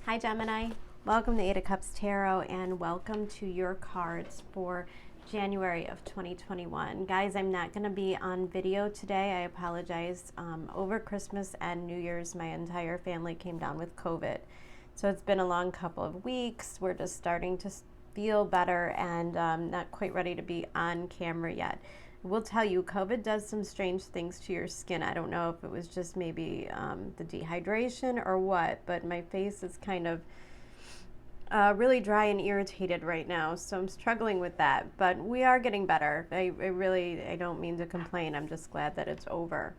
Hi Gemini, welcome to Eight of Cups Tarot and welcome to your cards for January of 2021. Guys, I'm not going to be on video today. I apologize. Over Christmas and New Year's, my entire family came down with COVID. So it's been a long couple of weeks. We're just starting to feel better and not quite ready to be on camera yet. Will tell you, COVID does some strange things to your skin. I don't know if it was just maybe the dehydration or what, but my face is kind of really dry and irritated right now, so I'm struggling with that. But we are getting better. I don't mean to complain. I'm just glad that it's over.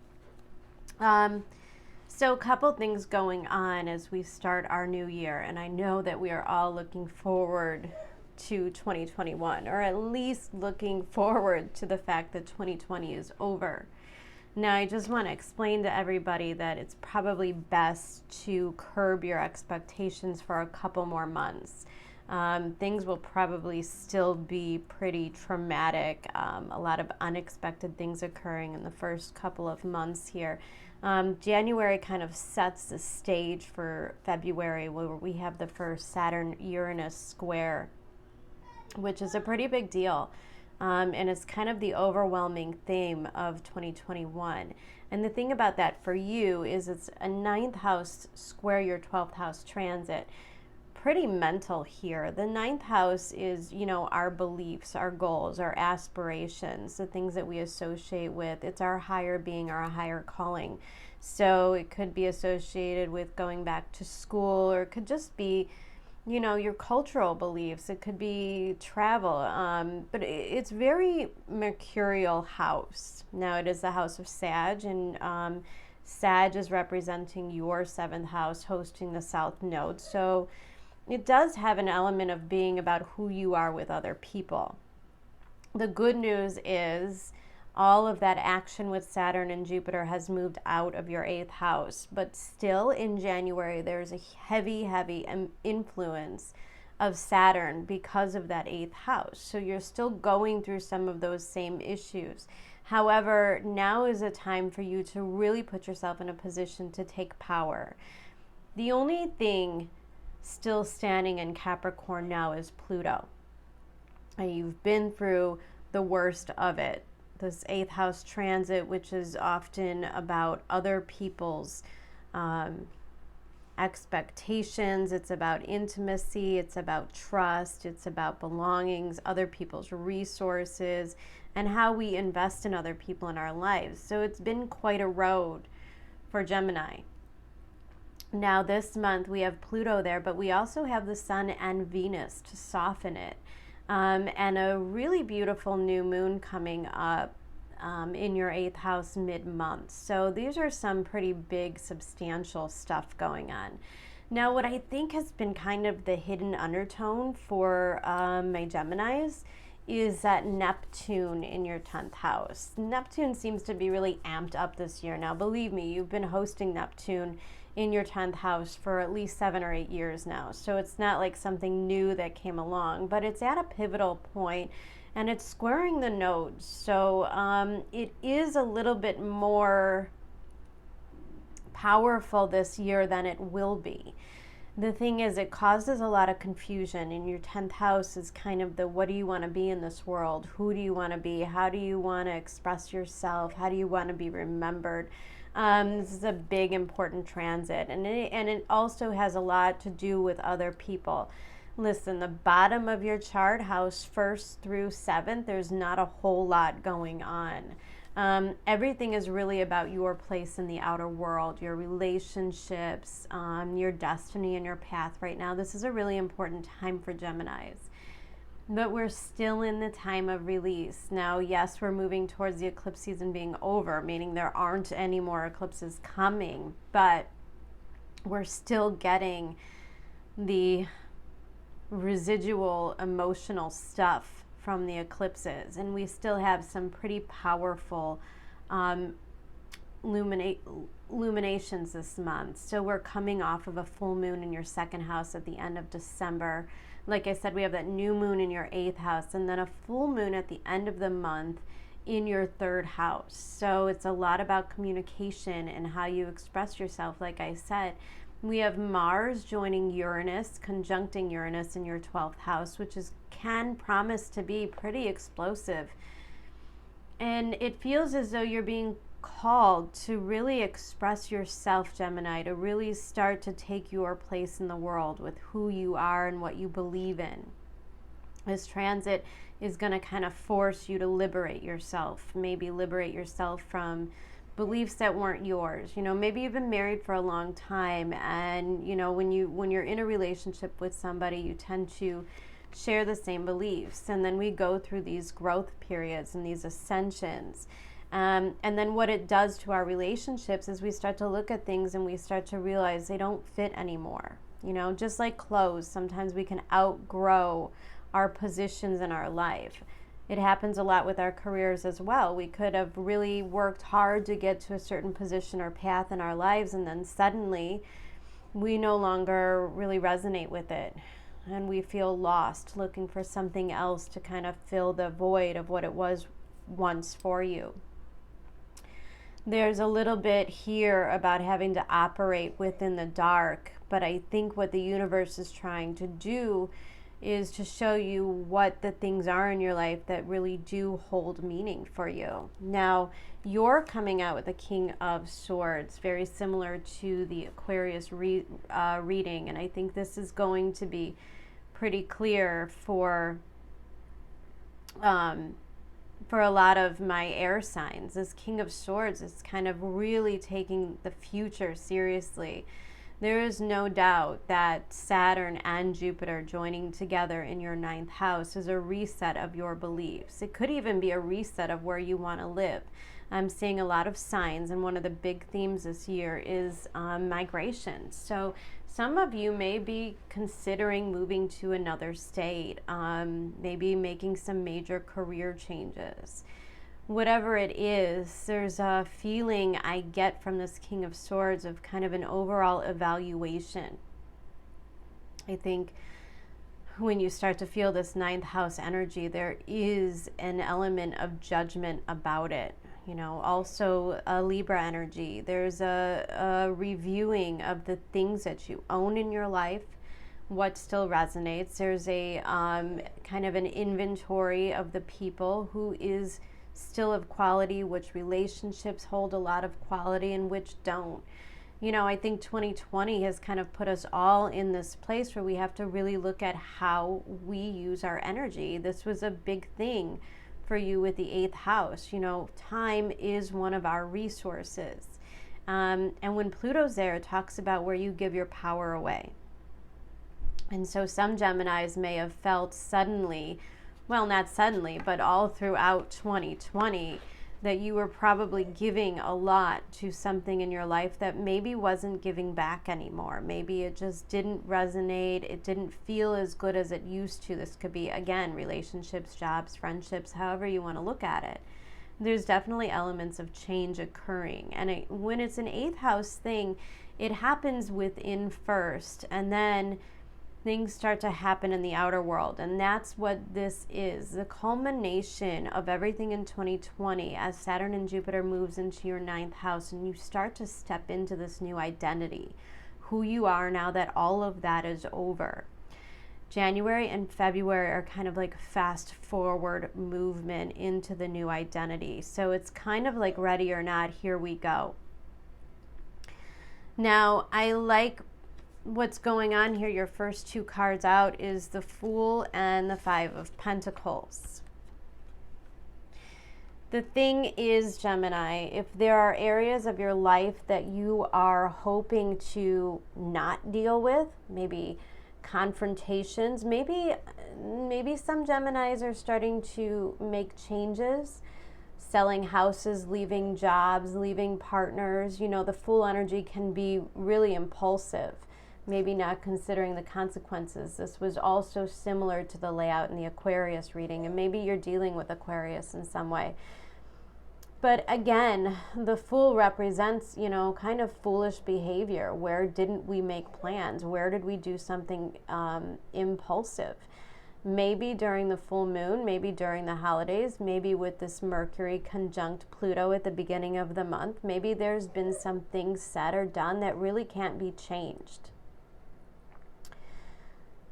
So a couple things going on as we start our new year, and I know that we are all looking forward to 2021, or at least looking forward to the fact that 2020 is over. Now, I just want to explain to everybody that it's probably best to curb your expectations for a couple more months. Things will probably still be pretty traumatic. A lot of unexpected things occurring in the first couple of months here. January kind of sets the stage for February, where we have the first Saturn-Uranus square, which is a pretty big deal. And it's kind of the overwhelming theme of 2021. And the thing about that for you is it's a 9th house square your 12th house transit. Pretty mental here. The 9th house is, our beliefs, our goals, our aspirations, the things that we associate with. It's our higher being, our higher calling. So it could be associated with going back to school, or it could just be your cultural beliefs. It could be travel, but it's very mercurial house. Now, it is the house of Sag, and Sag is representing your 7th house, hosting the South Node. So it does have an element of being about who you are with other people. The good news is all of that action with Saturn and Jupiter has moved out of your 8th house, but still in January there's a heavy influence of Saturn because of that 8th house. So you're still going through some of those same issues. However, now is a time for you to really put yourself in a position to take power. The only thing still standing in Capricorn now is Pluto. And you've been through the worst of it. This 8th house transit, which is often about other people's expectations. It's about intimacy. It's about trust. It's about belongings, other people's resources, and how we invest in other people in our lives. So it's been quite a road for Gemini. Now this month we have Pluto there, but we also have the Sun and Venus to soften it. And a really beautiful new moon coming up in your 8th house mid-month. So these are some pretty big, substantial stuff going on. Now, what I think has been kind of the hidden undertone for my Geminis is that Neptune in your 10th house. Neptune seems to be really amped up this year. Now, believe me, you've been hosting Neptune in your 10th house for at least 7 or 8 years now. So it's not like something new that came along, but it's at a pivotal point and it's squaring the nodes. So it is a little bit more powerful this year than it will be. The thing is, it causes a lot of confusion. In your 10th house is kind of the, what do you want to be in this world? Who do you want to be? How do you want to express yourself? How do you want to be remembered? This is a big, important transit, and it also has a lot to do with other people. Listen, the bottom of your chart, house 1st through 7th, there's not a whole lot going on. Everything is really about your place in the outer world, your relationships, your destiny and your path right now. This is a really important time for Geminis. But we're still in the time of release. Now, yes, we're moving towards the eclipse season being over, meaning there aren't any more eclipses coming, but we're still getting the residual emotional stuff from the eclipses, and we still have some pretty powerful illuminations this month. So we're coming off of a full moon in your 2nd house at the end of December. Like I said, we have that new moon in your 8th house, and then a full moon at the end of the month in your 3rd house. So it's a lot about communication and how you express yourself, like I said. We have Mars joining Uranus, conjuncting Uranus in your 12th house, which can promise to be pretty explosive. And it feels as though you're being called to really express yourself, Gemini, to really start to take your place in the world with who you are and what you believe in. This transit is going to kind of force you to liberate yourself, maybe liberate yourself from beliefs that weren't yours. Maybe you've been married for a long time, and when you're in a relationship with somebody, you tend to share the same beliefs, and then we go through these growth periods and these ascensions. And then what it does to our relationships is we start to look at things and we start to realize they don't fit anymore. Just like clothes, sometimes we can outgrow our positions in our life. It happens a lot with our careers as well. We could have really worked hard to get to a certain position or path in our lives, and then suddenly we no longer really resonate with it. And we feel lost, looking for something else to kind of fill the void of what it was once for you. There's a little bit here about having to operate within the dark, but I think what the universe is trying to do is to show you what the things are in your life that really do hold meaning for you. Now, you're coming out with a King of Swords, very similar to the Aquarius reading, and I think this is going to be pretty clear for a lot of my air signs. This King of Swords is kind of really taking the future seriously. There is no doubt that Saturn and Jupiter joining together in your 9th house is a reset of your beliefs. It could even be a reset of where you want to live. I'm seeing a lot of signs, and one of the big themes this year is migration. So some of you may be considering moving to another state, maybe making some major career changes. Whatever it is, there's a feeling I get from this King of Swords of kind of an overall evaluation. I think when you start to feel this 9th house energy, there is an element of judgment about it. Also a Libra energy. There's a reviewing of the things that you own in your life, what still resonates. There's a kind of an inventory of the people who is still of quality, which relationships hold a lot of quality and which don't. I think 2020 has kind of put us all in this place where we have to really look at how we use our energy. This was a big thing for you with the 8th house. Time is one of our resources. And when Pluto's there, it talks about where you give your power away. And so some Geminis may have felt suddenly, well, not suddenly, but all throughout 2020, that you were probably giving a lot to something in your life that maybe wasn't giving back anymore. Maybe it just didn't resonate. It didn't feel as good as it used to. This could be, again, relationships, jobs, friendships, however you want to look at it. There's definitely elements of change occurring. And when it's an 8th house thing, it happens within first, and then things start to happen in the outer world. And that's what this is, the culmination of everything in 2020 as Saturn and Jupiter moves into your 9th house, and you start to step into this new identity, who you are now that all of that is over. January and February are kind of like fast forward movement into the new identity. So it's kind of like ready or not, here we go. Now, I like what's going on here. Your first 2 cards out is the Fool and the 5 of Pentacles. The thing is, Gemini, if there are areas of your life that you are hoping to not deal with, maybe confrontations, maybe some Geminis are starting to make changes, selling houses, leaving jobs, leaving partners. The Fool energy can be really impulsive, maybe not considering the consequences. This was also similar to the layout in the Aquarius reading, and maybe you're dealing with Aquarius in some way. But again, the Fool represents, kind of foolish behavior. Where didn't we make plans? Where did we do something impulsive? maybe during the full moon, maybe during the holidays, maybe with this Mercury conjunct Pluto at the beginning of the month, maybe there's been some things said or done that really can't be changed.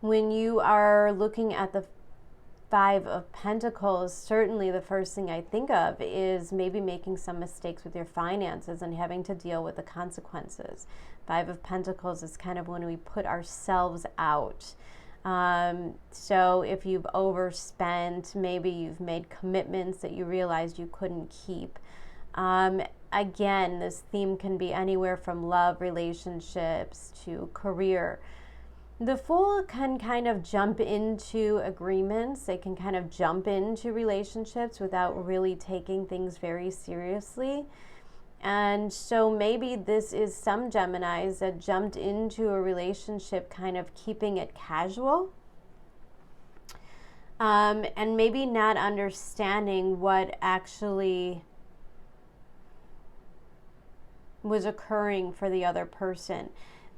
When you are looking at the Five of Pentacles, certainly the first thing I think of is maybe making some mistakes with your finances and having to deal with the consequences. Five of Pentacles is kind of when we put ourselves out. So if you've overspent, maybe you've made commitments that you realized you couldn't keep. Again, this theme can be anywhere from love, relationships, to career. The Fool can kind of jump into agreements. They can kind of jump into relationships without really taking things very seriously. And so maybe this is some Geminis that jumped into a relationship kind of keeping it casual. And maybe not understanding what actually was occurring for the other person.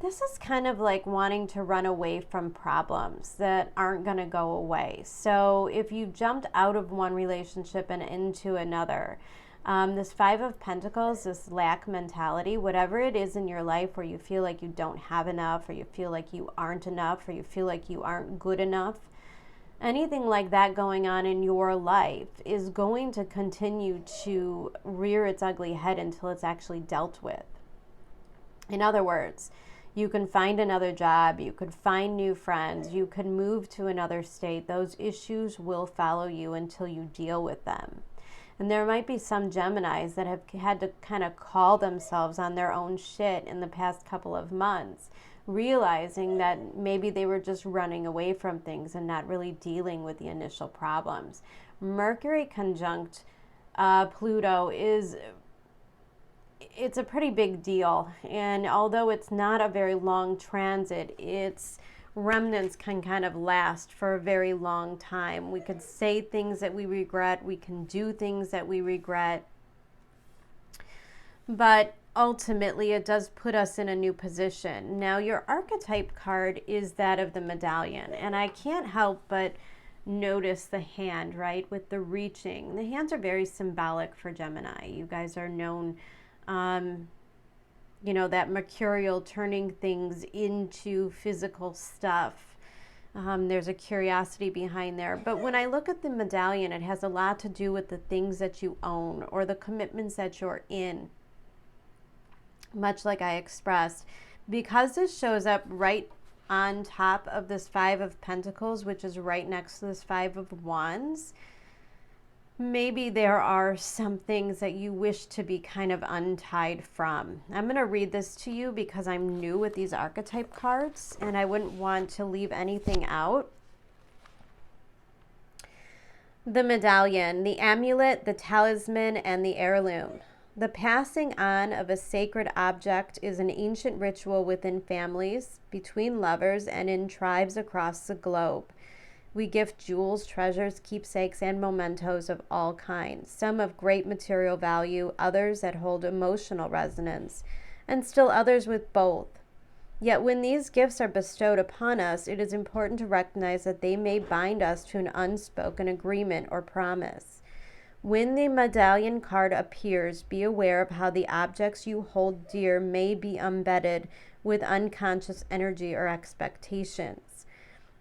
This is kind of like wanting to run away from problems that aren't going to go away. So if you jumped out of one relationship and into another, this Five of Pentacles, this lack mentality, whatever it is in your life where you feel like you don't have enough, or you feel like you aren't enough, or you feel like you aren't good enough, anything like that going on in your life is going to continue to rear its ugly head until it's actually dealt with. In other words, you can find another job, you could find new friends, you could move to another state. Those issues will follow you until you deal with them. And there might be some Geminis that have had to kind of call themselves on their own shit in the past couple of months, realizing that maybe they were just running away from things and not really dealing with the initial problems. Mercury conjunct Pluto it's a pretty big deal, and although it's not a very long transit, its remnants can kind of last for a very long time. We could say things that we regret, we can do things that we regret, but ultimately it does put us in a new position. Now, your archetype card is that of the medallion, and I can't help but notice the hand, right, with the reaching. The hands are very symbolic for Gemini. You guys are known that mercurial, turning things into physical stuff. There's a curiosity behind there. But when I look at the medallion, it has a lot to do with the things that you own or the commitments that you're in, much like I expressed. Because this shows up right on top of this Five of Pentacles, which is right next to this Five of Wands, maybe there are some things that you wish to be kind of untied from. I'm going to read this to you because I'm new with these archetype cards and I wouldn't want to leave anything out. The medallion, the amulet, the talisman, and the heirloom. The passing on of a sacred object is an ancient ritual within families, between lovers, and in tribes across the globe. We gift jewels, treasures, keepsakes, and mementos of all kinds, some of great material value, others that hold emotional resonance, and still others with both. Yet when these gifts are bestowed upon us, it is important to recognize that they may bind us to an unspoken agreement or promise. When the medallion card appears, be aware of how the objects you hold dear may be embedded with unconscious energy or expectations.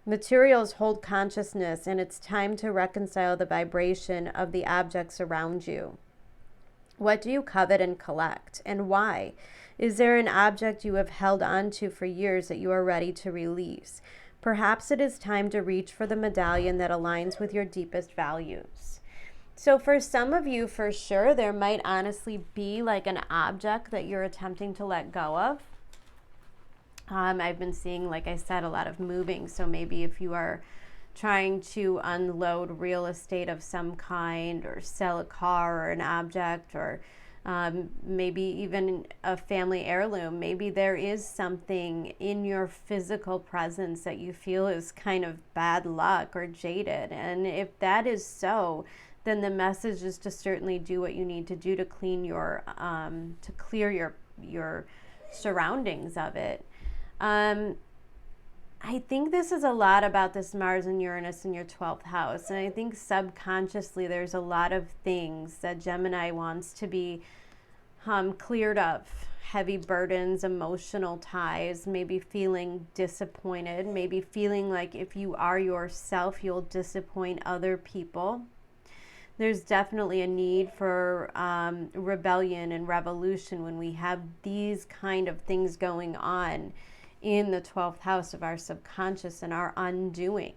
Materials hold consciousness, and it's time to reconcile the vibration of the objects around you. What do you covet and collect, and why? Is there an object you have held onto for years that you are ready to release? Perhaps it is time to reach for the medallion that aligns with your deepest values. So for some of you, for sure, there might honestly be like an object that you're attempting to let go of. I've been seeing, like I said, a lot of moving. So maybe if you are trying to unload real estate of some kind, or sell a car or an object, or maybe even a family heirloom, maybe there is something in your physical presence that you feel is kind of bad luck or jaded. And if that is so, then the message is to certainly do what you need to do to clean your, to clear your surroundings of it. I think this is a lot about this Mars and Uranus in your 12th house. And I think subconsciously there's a lot of things that Gemini wants to be cleared of. Heavy burdens, emotional ties, maybe feeling disappointed, maybe feeling like if you are yourself, you'll disappoint other people. There's definitely a need for rebellion and revolution when we have these kind of things going on in the 12th house of our subconscious and our undoing.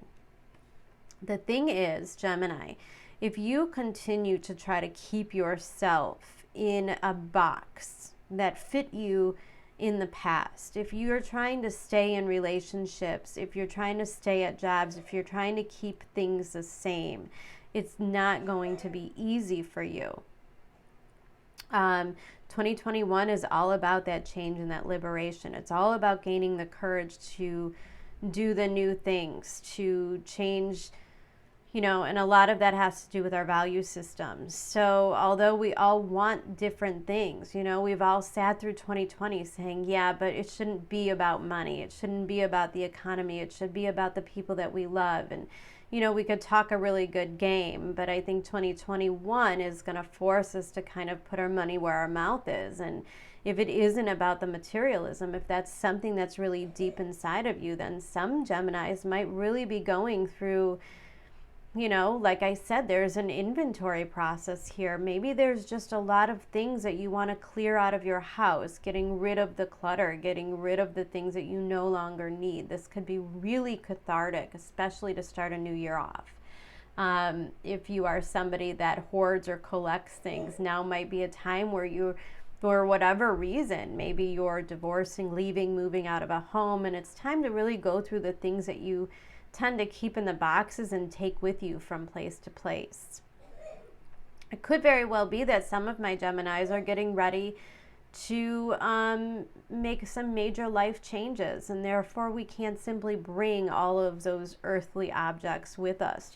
The thing is, Gemini, if you continue to try to keep yourself in a box that fit you in the past, if you're trying to stay in relationships, if you're trying to stay at jobs, if you're trying to keep things the same, it's not going to be easy for you. 2021 is all about that change and that liberation. It's all about gaining the courage to do the new things, to change, and a lot of that has to do with our value systems. So although we all want different things, we've all sat through 2020 saying, yeah, but it shouldn't be about money. It shouldn't be about the economy. It should be about the people that we love. And we could talk a really good game, but I think 2021 is going to force us to kind of put our money where our mouth is. And if it isn't about the materialism, if that's something that's really deep inside of you, then some Geminis might really be going through, like I said, there's an inventory process here. Maybe there's just a lot of things that you want to clear out of your house, getting rid of the clutter, getting rid of the things that you no longer need. This could be really cathartic, especially to start a new year off. If you are somebody that hoards or collects things, now might be a time where you, for whatever reason, maybe you're divorcing, leaving, moving out of a home, and it's time to really go through the things that you tend to keep in the boxes and take with you from place to place. It could very well be that some of my Geminis are getting ready to make some major life changes, and therefore we can't simply bring all of those earthly objects with us,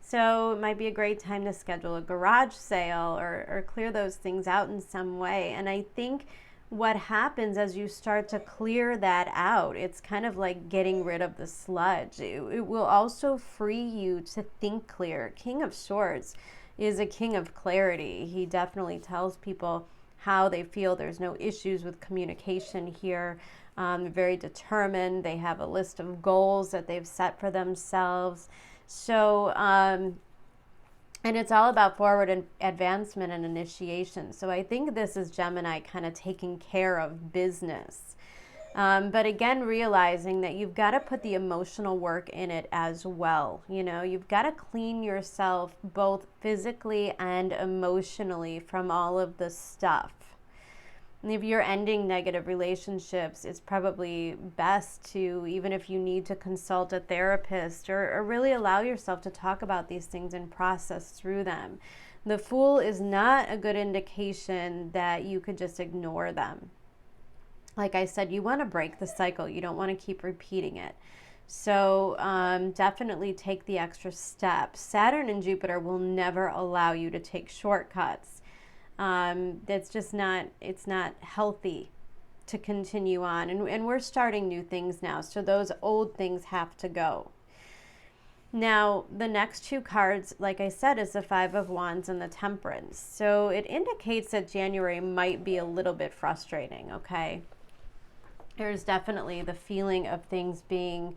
So it might be a great time to schedule a garage sale or clear those things out in some way. And I think what happens as you start to clear that out, it's kind of like getting rid of the sludge. It will also free you to think clear. King of Swords is a king of clarity. He definitely tells people how they feel. There's no issues with communication here. They're very determined. They have a list of goals that they've set for themselves. So, and it's all about forward advancement and initiation. So I think this is Gemini kind of taking care of business. But again, realizing that you've got to put the emotional work in it as well. You've got to clean yourself both physically and emotionally from all of the stuff. And if you're ending negative relationships, it's probably best to, even if you need to consult a therapist or really allow yourself to talk about these things and process through them. The Fool is not a good indication that you could just ignore them. Like I said, you want to break the cycle. You don't want to keep repeating it. So definitely take the extra step. Saturn and Jupiter will never allow you to take shortcuts. That's just not, it's not healthy to continue on. And we're starting new things now. So those old things have to go. Now, the next two cards, like I said, is the Five of Wands and the Temperance. So it indicates that January might be a little bit frustrating, okay? There's definitely the feeling of things being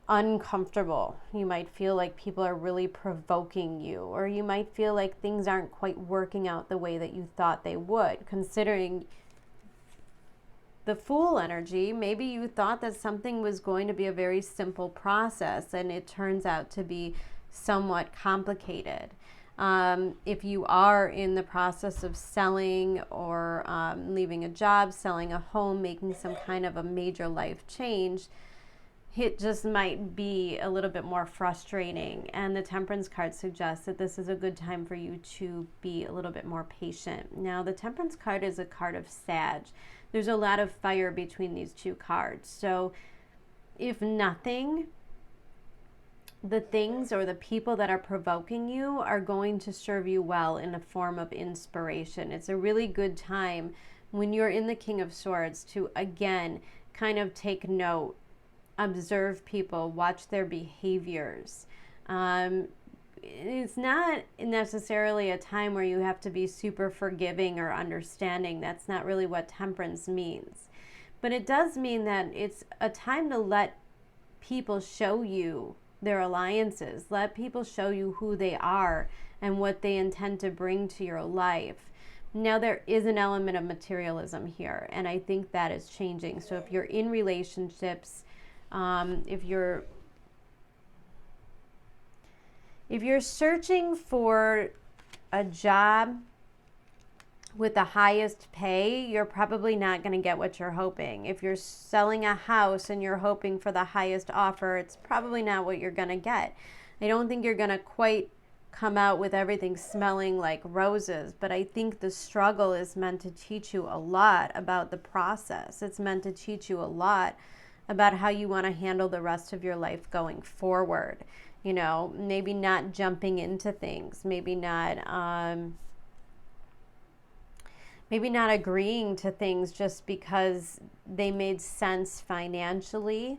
uncomfortable. You might feel like people are really provoking you, or you might feel like things aren't quite working out the way that you thought they would. Considering the Fool energy, maybe you thought that something was going to be a very simple process and it turns out to be somewhat complicated. If you are in the process of selling or leaving a job, selling a home, making some kind of a major life change, it just might be a little bit more frustrating. And the Temperance card suggests that this is a good time for you to be a little bit more patient. Now, the Temperance card is a card of Sag. There's a lot of fire between these two cards. So if nothing, the things or the people that are provoking you are going to serve you well in a form of inspiration. It's a really good time when you're in the King of Swords to, again, kind of take note observe people, watch their behaviors. It's not necessarily a time where you have to be super forgiving or understanding. That's not really what temperance means. But it does mean that it's a time to let people show you their alliances. Let people show you who they are and what they intend to bring to your life. Now, there is an element of materialism here, and I think that is changing. So if you're in relationships, if you're searching for a job with the highest pay, you're probably not going to get what you're hoping. If you're selling a house and you're hoping for the highest offer, it's probably not what you're going to get. I don't think you're going to quite come out with everything smelling like roses, but I think the struggle is meant to teach you a lot about the process. It's meant to teach you a lot about how you want to handle the rest of your life going forward. You know, maybe not jumping into things, maybe not agreeing to things just because they made sense financially,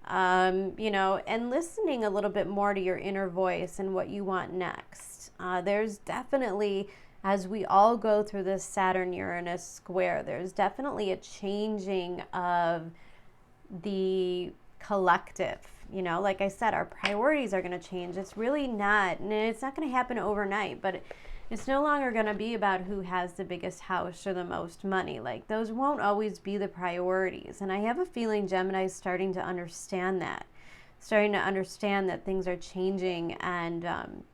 and listening a little bit more to your inner voice and what you want next. There's definitely, as we all go through this Saturn-Uranus square, there's definitely a changing of the collective. You know, like I said, our priorities are going to change. It's really not, and it's not going to happen overnight, but it's no longer going to be about who has the biggest house or the most money. Like, those won't always be the priorities. And I have a feeling Gemini is starting to understand that. Things are changing and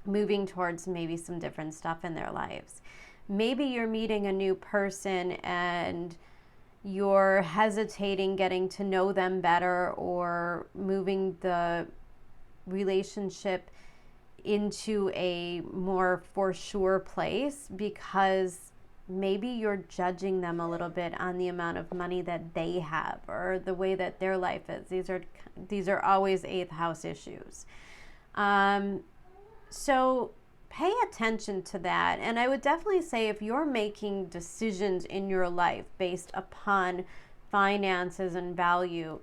moving towards maybe some different stuff in their lives. Maybe you're meeting a new person and you're hesitating getting to know them better, or moving the relationship into a more for sure place because maybe you're judging them a little bit on the amount of money that they have or the way that their life is. These are always 8th house issues. So pay attention to that. And I would definitely say if you're making decisions in your life based upon finances and value,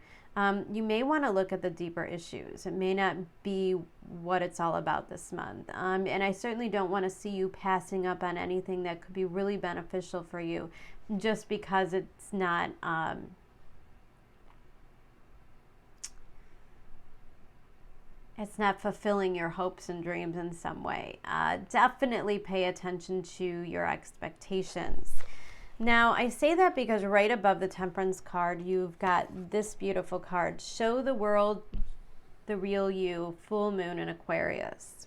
you may want to look at the deeper issues. It may not be what it's all about this month. And I certainly don't want to see you passing up on anything that could be really beneficial for you just because it's not fulfilling your hopes and dreams in some way. Definitely pay attention to your expectations. Now, I say that because right above the Temperance card, you've got this beautiful card, Show the World the Real You, Full Moon in Aquarius.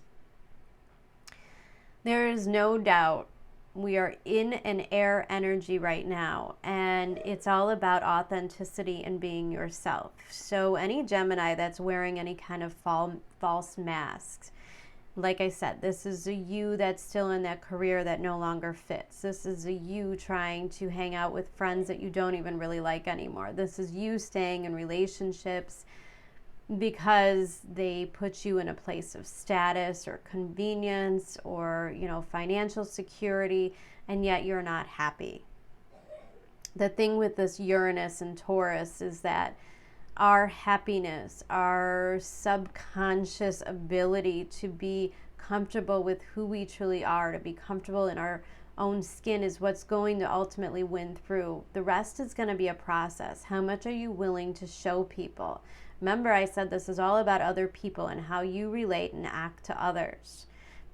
There is no doubt we are in an air energy right now, and it's all about authenticity and being yourself. So any Gemini that's wearing any kind of false masks, like I said, this is a you that's still in that career that no longer fits. This is a you trying to hang out with friends that you don't even really like anymore. This is you staying in relationships because they put you in a place of status or convenience or, financial security, and yet you're not happy. The thing with this Uranus and Taurus is that our happiness, our subconscious ability to be comfortable with who we truly are, to be comfortable in our own skin is what's going to ultimately win through. The rest is going to be a process. How much are you willing to show people? Remember, I said this is all about other people and how you relate and act to others.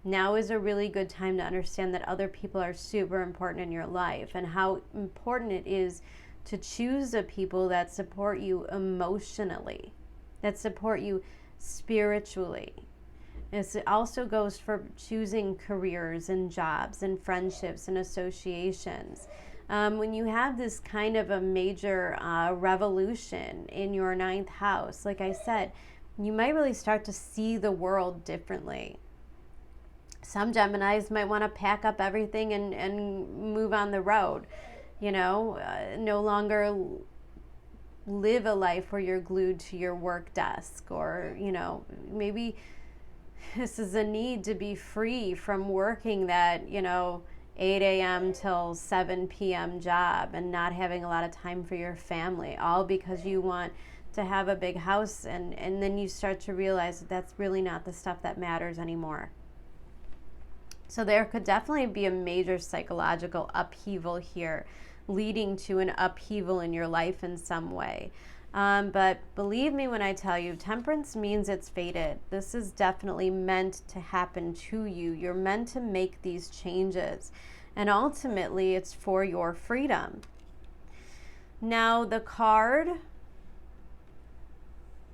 Now is a really good time to understand that other people are super important in your life and how important it is to choose the people that support you emotionally, that support you spiritually. It also goes for choosing careers and jobs and friendships and associations. When you have this kind of a major revolution in your 9th house, like I said, you might really start to see the world differently. Some Geminis might want to pack up everything and move on the road. No longer live a life where you're glued to your work desk, or, maybe this is a need to be free from working that, 8 a.m. till 7 p.m. job and not having a lot of time for your family, all because you want to have a big house, and then you start to realize that that's really not the stuff that matters anymore. So there could definitely be a major psychological upheaval here, leading to an upheaval in your life in some way. But believe me when I tell you, temperance means it's fated. This is definitely meant to happen to you. You're meant to make these changes. And ultimately, it's for your freedom. Now, the card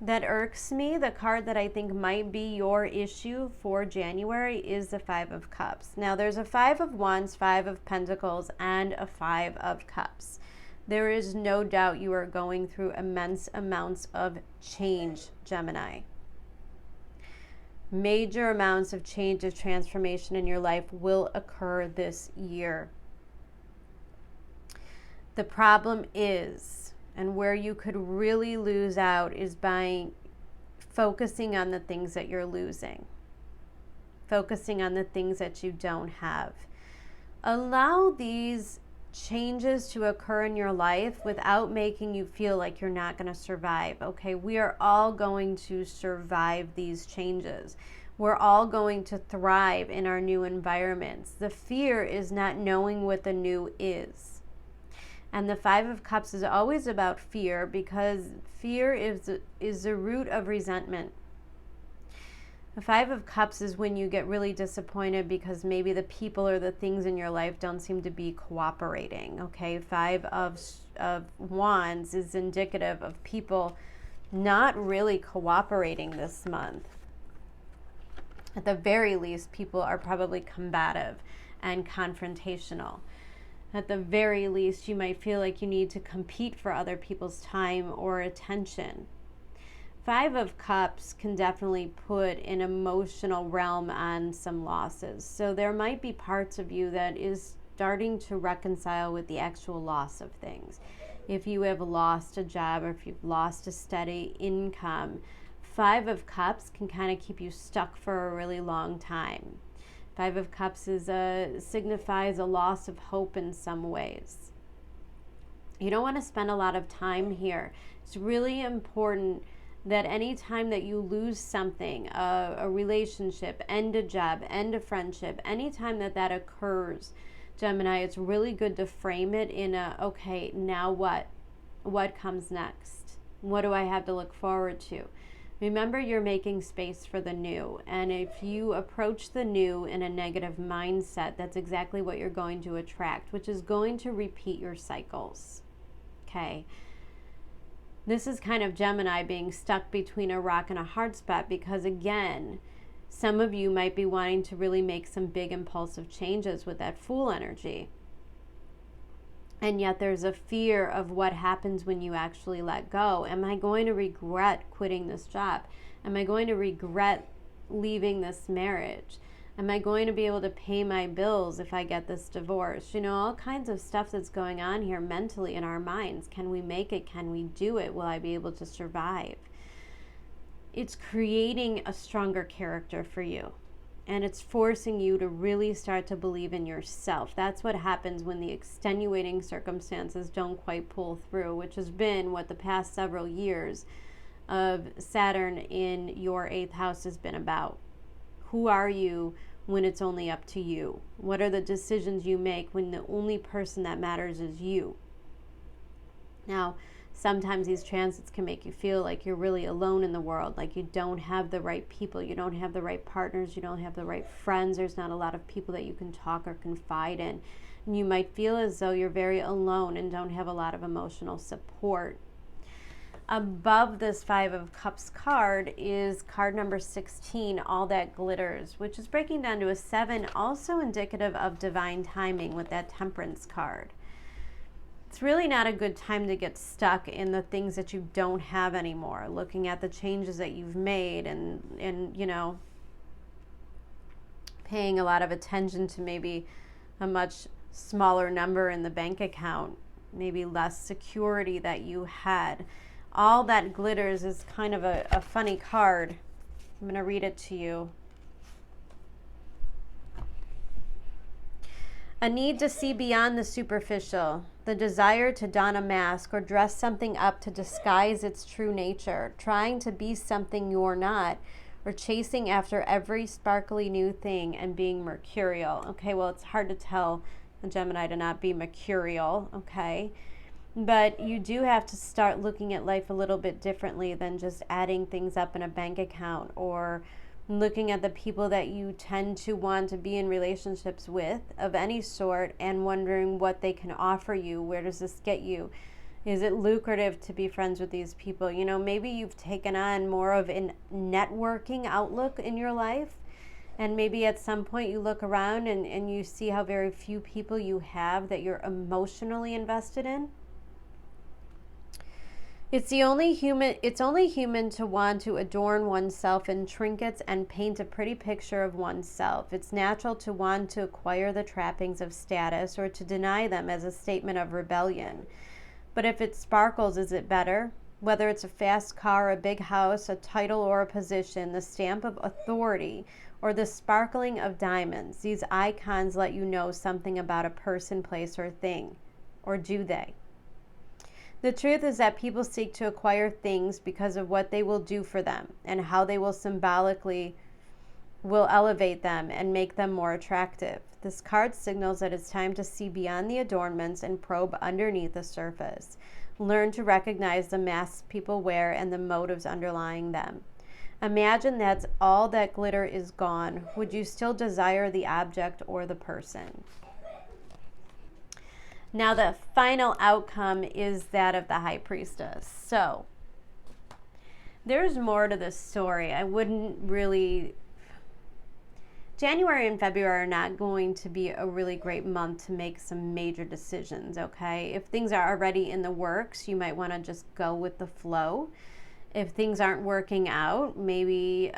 that irks me, the card that I think might be your issue for January, is the Five of Cups. Now, there's a Five of Wands, Five of Pentacles, and a Five of Cups. There is no doubt you are going through immense amounts of change, Gemini. Major amounts of change, of transformation in your life will occur this year. The problem is, and where you could really lose out, is by focusing on the things that you're losing. Focusing on the things that you don't have. Allow these changes to occur in your life without making you feel like you're not going to survive. Okay, we are all going to survive these changes. We're all going to thrive in our new environments. The fear is not knowing what the new is. And the Five of Cups is always about fear, because fear is the root of resentment. The Five of Cups is when you get really disappointed because maybe the people or the things in your life don't seem to be cooperating, okay? Five of Wands is indicative of people not really cooperating this month. At the very least, people are probably combative and confrontational. At the very least, you might feel like you need to compete for other people's time or attention. Five of Cups can definitely put an emotional realm on some losses. So there might be parts of you that is starting to reconcile with the actual loss of things. If you have lost a job, or if you've lost a steady income, Five of Cups can kind of keep you stuck for a really long time. Five of Cups signifies a loss of hope in some ways. You don't want to spend a lot of time here. It's really important that any time that you lose something, a relationship, end a job, end a friendship, anytime that occurs, Gemini, it's really good to frame it in okay, now what? What comes next? What do I have to look forward to? Remember, you're making space for the new. And if you approach the new in a negative mindset, that's exactly what you're going to attract, which is going to repeat your cycles. Okay. This is kind of Gemini being stuck between a rock and a hard spot, because again, some of you might be wanting to really make some big impulsive changes with that Fool energy. And yet there's a fear of what happens when you actually let go. Am I going to regret quitting this job? Am I going to regret leaving this marriage? Am I going to be able to pay my bills if I get this divorce? You know, all kinds of stuff that's going on here mentally in our minds. Can we make it? Can we do it? Will I be able to survive? It's creating a stronger character for you. And it's forcing you to really start to believe in yourself. That's what happens when the extenuating circumstances don't quite pull through, which has been what the past several years of Saturn in your 8th house has been about. Who are you when it's only up to you? What are the decisions you make when the only person that matters is you? Now, sometimes these transits can make you feel like you're really alone in the world, like you don't have the right people, you don't have the right partners, you don't have the right friends, there's not a lot of people that you can talk or confide in. And you might feel as though you're very alone and don't have a lot of emotional support. Above this Five of Cups card is card number 16, All That Glitters, which is breaking down to a 7, also indicative of divine timing with that Temperance card. It's really not a good time to get stuck in the things that you don't have anymore, looking at the changes that you've made and you know, paying a lot of attention to maybe a much smaller number in the bank account, maybe less security that you had. All That Glitters is kind of a funny card. I'm going to read it to you. A need to see beyond the superficial, the desire to don a mask or dress something up to disguise its true nature, trying to be something you're not, or chasing after every sparkly new thing and being mercurial. Okay, well, it's hard to tell a Gemini to not be mercurial, okay? But you do have to start looking at life a little bit differently than just adding things up in a bank account, or looking at the people that you tend to want to be in relationships with of any sort and wondering what they can offer you. Where does this get you? Is it lucrative to be friends with these people? You know, maybe you've taken on more of a networking outlook in your life, and maybe at some point you look around and you see how very few people you have that you're emotionally invested in. It's only human to want to adorn oneself in trinkets and paint a pretty picture of oneself. It's natural to want to acquire the trappings of status or to deny them as a statement of rebellion. But if it sparkles, is it better? Whether it's a fast car, a big house, a title or a position, the stamp of authority, or the sparkling of diamonds, these icons let you know something about a person, place, or thing. Or do they? The truth is that people seek to acquire things because of what they will do for them and how they will symbolically elevate them and make them more attractive. This card signals that it's time to see beyond the adornments and probe underneath the surface. Learn to recognize the masks people wear and the motives underlying them. Imagine that's all that glitter is gone. Would you still desire the object or the person? Now the final outcome is that of the High Priestess. So there's more to this story. I wouldn't really... January and February are not going to be a really great month to make some major decisions, okay? If things are already in the works, you might want to just go with the flow. If things aren't working out, maybe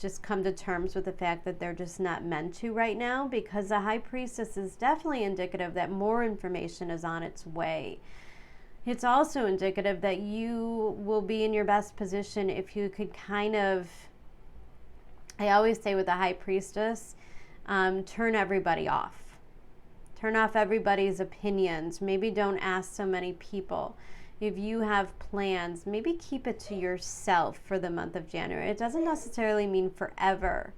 just come to terms with the fact that they're just not meant to right now, because the High Priestess is definitely indicative that more information is on its way. It's also indicative that you will be in your best position if you could kind of, I always say with the High Priestess, turn everybody off. Turn off everybody's opinions. Maybe don't ask so many people. If you have plans, maybe keep it to yourself for the month of January. It doesn't necessarily mean forever,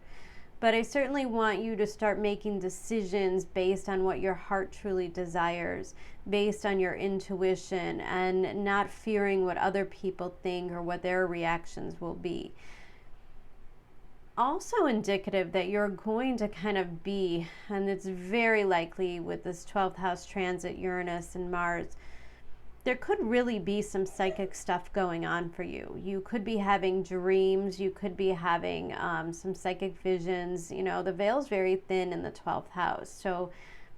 but I certainly want you to start making decisions based on what your heart truly desires, based on your intuition, and not fearing what other people think or what their reactions will be. Also indicative that you're going to kind of be, and it's very likely with this 12th house transit, Uranus and Mars, there could really be some psychic stuff going on for you. You could be having dreams. You could be having some psychic visions. You know, the veil's very thin in the 12th house. So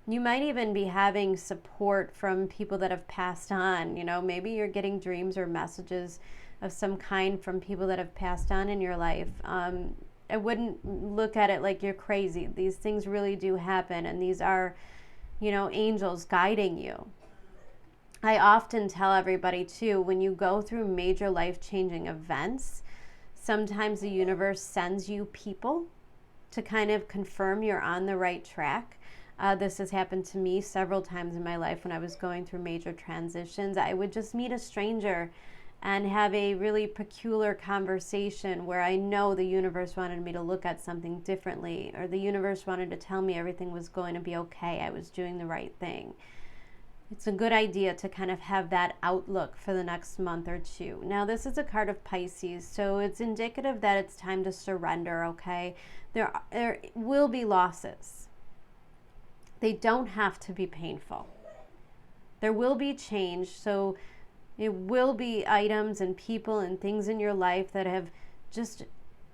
you might even be having support from people that have passed on. You know, maybe you're getting dreams or messages of some kind from people that have passed on in your life. I wouldn't look at it like you're crazy. These things really do happen, and these are, you know, angels guiding you. I often tell everybody too, when you go through major life-changing events, sometimes the universe sends you people to kind of confirm you're on the right track. This has happened to me several times in my life when I was going through major transitions. I would just meet a stranger and have a really peculiar conversation where I know the universe wanted me to look at something differently, or the universe wanted to tell me everything was going to be okay, I was doing the right thing. It's a good idea to kind of have that outlook for the next month or two. Now, this is a card of Pisces, so it's indicative that it's time to surrender, okay? There will be losses. They don't have to be painful. There will be change, so it will be items and people and things in your life that have just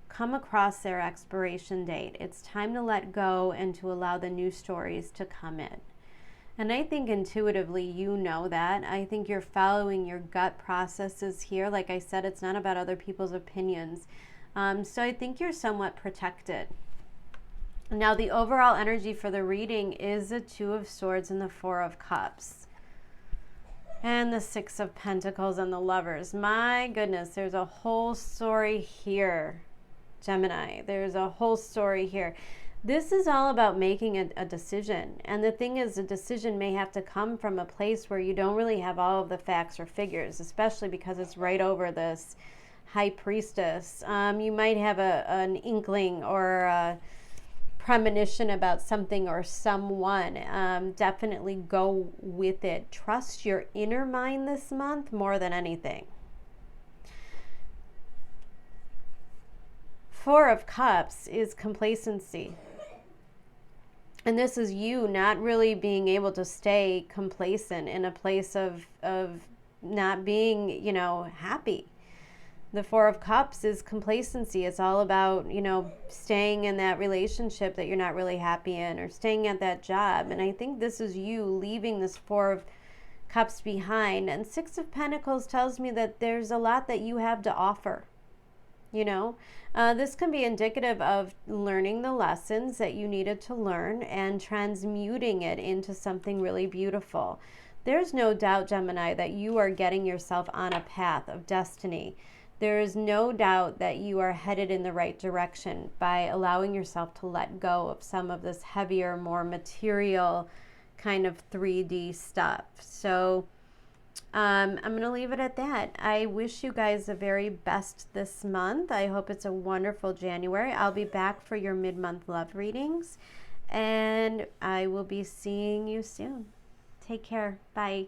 come across their expiration date. It's time to let go and to allow the new stories to come in. And I think intuitively you know that. I think you're following your gut processes here. Like I said, it's not about other people's opinions. So I think you're somewhat protected. Now the overall energy for the reading is the Two of Swords and the Four of Cups. And the Six of Pentacles and the Lovers. My goodness, there's a whole story here, Gemini. There's a whole story here. This is all about making a decision. And the thing is, a decision may have to come from a place where you don't really have all of the facts or figures, especially because it's right over this high priestess. You might have an inkling or a premonition about something or someone. Definitely go with it. Trust your inner mind this month more than anything. Four of Cups is complacency. And this is you not really being able to stay complacent in a place of not being, happy. The Four of Cups is complacency. It's all about, staying in that relationship that you're not really happy in, or staying at that job. And I think this is you leaving this Four of Cups behind. And Six of Pentacles tells me that there's a lot that you have to offer. This can be indicative of learning the lessons that you needed to learn and transmuting it into something really beautiful. There's no doubt, Gemini, that you are getting yourself on a path of destiny. There is no doubt that you are headed in the right direction by allowing yourself to let go of some of this heavier, more material kind of 3D stuff. So I'm going to leave it at that. I wish you guys the very best this month. I hope it's a wonderful January. I'll be back for your mid-month love readings, and I will be seeing you soon. Take care. Bye.